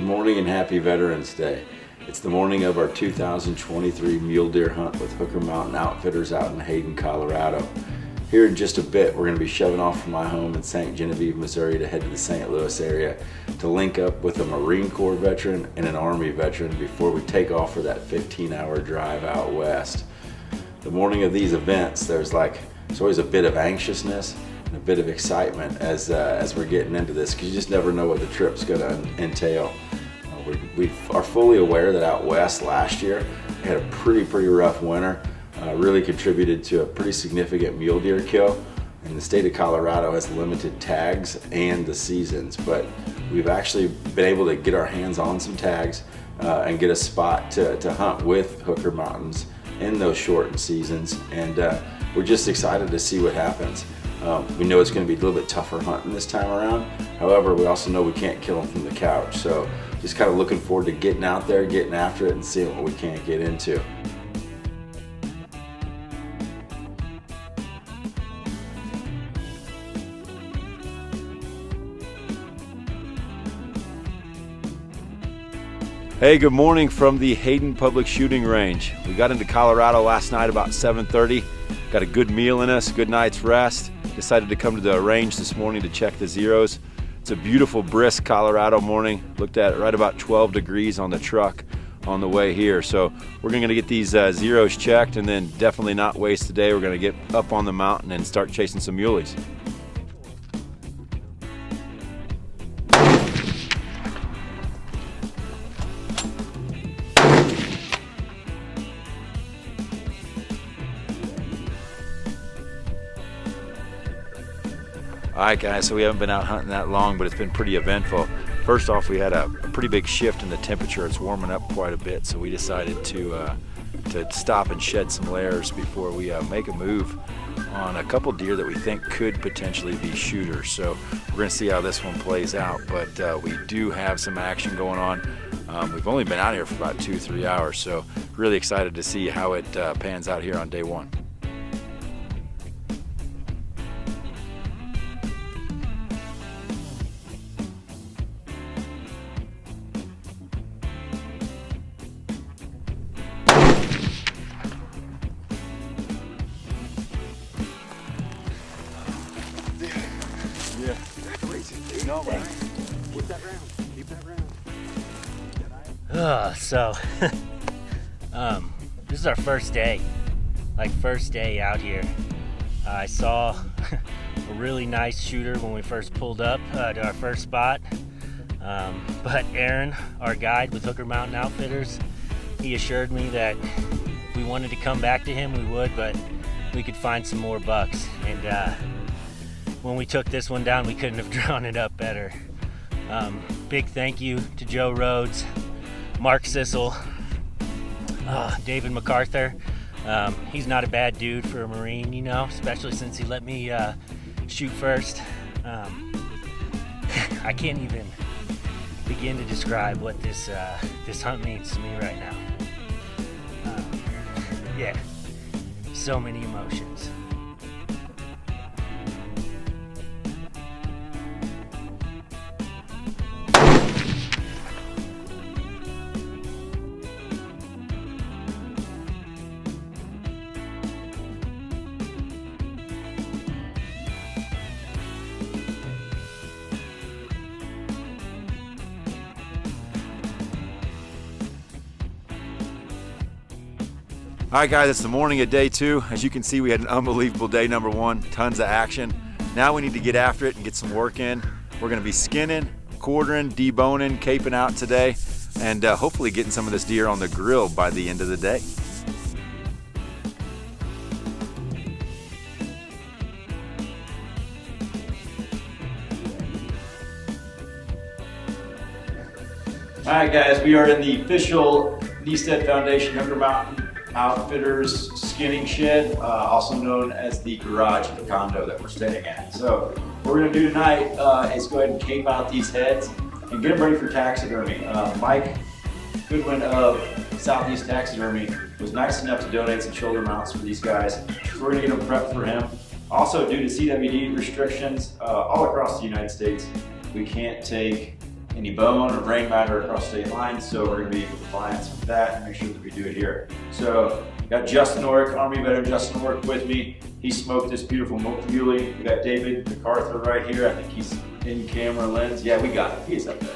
morning and happy Veterans Day. It's the morning of our 2023 mule deer hunt with Hooker Mountain Outfitters out in Hayden, Colorado. Here in just a bit, we're going to be shoving off from my home in St. Genevieve, Missouri to head to the St. Louis area to link up with a Marine Corps veteran and an Army veteran before we take off for that 15-hour drive out west. The morning of these events, there's always a bit of anxiousness and a bit of excitement as we're getting into this, because you just never know what the trip's going to entail. We are fully aware that out west last year we had a pretty rough winter. Really contributed to a pretty significant mule deer kill, and the state of Colorado has limited tags and the seasons, but we've actually been able to get our hands on some tags and get a spot to hunt with Hooker Mountains in those shortened seasons, and we're just excited to see what happens. We know it's going to be a little bit tougher hunting this time around. However, we also know we can't kill them from the couch, so just kind of looking forward to getting out there, getting after it, and seeing what we can't get into. Hey, good morning from the Hayden Public Shooting Range. We got into Colorado last night about 7:30. Got a good meal in us, good night's rest. Decided to come to the range this morning to check the zeros. It's a beautiful, brisk Colorado morning. Looked at right about 12 degrees on the truck on the way here. So we're gonna get these zeros checked and then definitely not waste the day. We're gonna get up on the mountain and start chasing some muleys. Alright guys, so we haven't been out hunting that long, but it's been pretty eventful. First off, we had a pretty big shift in the temperature. It's warming up quite a bit, so we decided to stop and shed some layers before we make a move on a couple deer that we think could potentially be shooters. So we're going to see how this one plays out, but we do have some action going on. We've only been out here for about 2-3 hours, so really excited to see how it pans out here on day one. Yeah. No, man. Keep that round. Keep that round. So, this is our first day. First day out here. I saw a really nice shooter when we first pulled up to our first spot. But Aaron, our guide with Hooker Mountain Outfitters, he assured me that if we wanted to come back to him, we would, but we could find some more bucks. And when we took this one down, we couldn't have drawn it up better. Big thank you to Joe Rhodes, Mark Sissel, David MacArthur. He's not a bad dude for a Marine, you know, especially since he let me shoot first. I can't even begin to describe what this hunt means to me right now. Yeah, so many emotions. All right guys, it's the morning of day two. As you can see, we had an unbelievable day number one, tons of action. Now we need to get after it and get some work in. We're gonna be skinning, quartering, deboning, caping out today, and hopefully getting some of this deer on the grill by the end of the day. All right guys, we are in the official Kniestedt Foundation Hooker Mountain Outfitters skinning shed, also known as the garage of the condo that we're staying at. So what we're gonna do tonight is go ahead and cape out these heads and get them ready for taxidermy. Mike Goodwin of Southeast Taxidermy was nice enough to donate some shoulder mounts for these guys. So we're gonna get them prepped for him. Also, due to CWD restrictions all across the United States, we can't take any bone or brain matter across state lines. So we're going to be in compliance with that and make sure that we do it here. So got Justin Orrick, Army veteran Justin Orrick with me. He smoked this beautiful Mule. We got David MacArthur right here. I think he's in camera lens. Yeah, we got it. He's up there.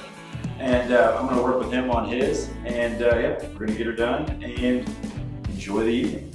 And I'm going to work with him on his. And yeah, we're going to get her done and enjoy the evening.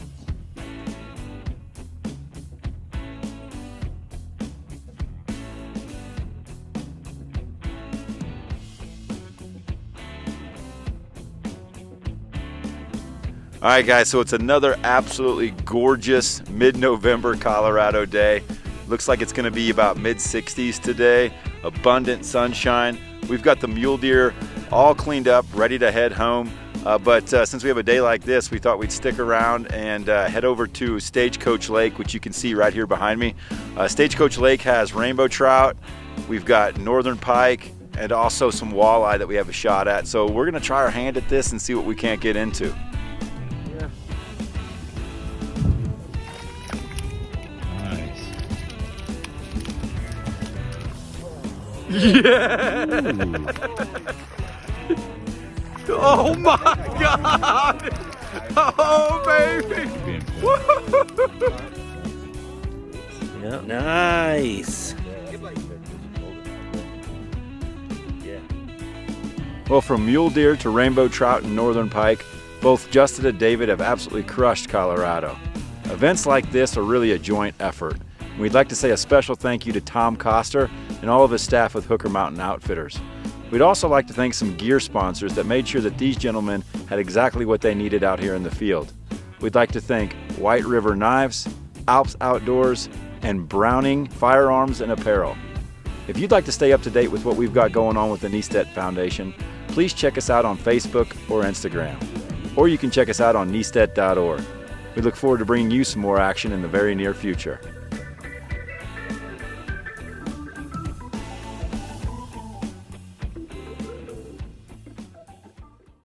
All right, guys, so it's another absolutely gorgeous mid-November Colorado day. Looks like it's gonna be about mid-60s today, abundant sunshine. We've got the mule deer all cleaned up, ready to head home. But since we have a day like this, we thought we'd stick around and head over to Stagecoach Lake, which you can see right here behind me. Stagecoach Lake has rainbow trout, we've got northern pike, and also some walleye that we have a shot at. So we're gonna try our hand at this and see what we can't get into. Yeah! Oh my God! Oh baby! Yeah, nice. Well, from mule deer to rainbow trout and northern pike, both Justin and David have absolutely crushed Colorado. Events like this are really a joint effort. We'd like to say a special thank you to Tom Coster and all of his staff with Hooker Mountain Outfitters. We'd also like to thank some gear sponsors that made sure that these gentlemen had exactly what they needed out here in the field. We'd like to thank White River Knives, Alps Outdoors, and Browning Firearms and Apparel. If you'd like to stay up to date with what we've got going on with the Kniestedt Foundation, please check us out on Facebook or Instagram. Or you can check us out on kniestedt.org. We look forward to bringing you some more action in the very near future.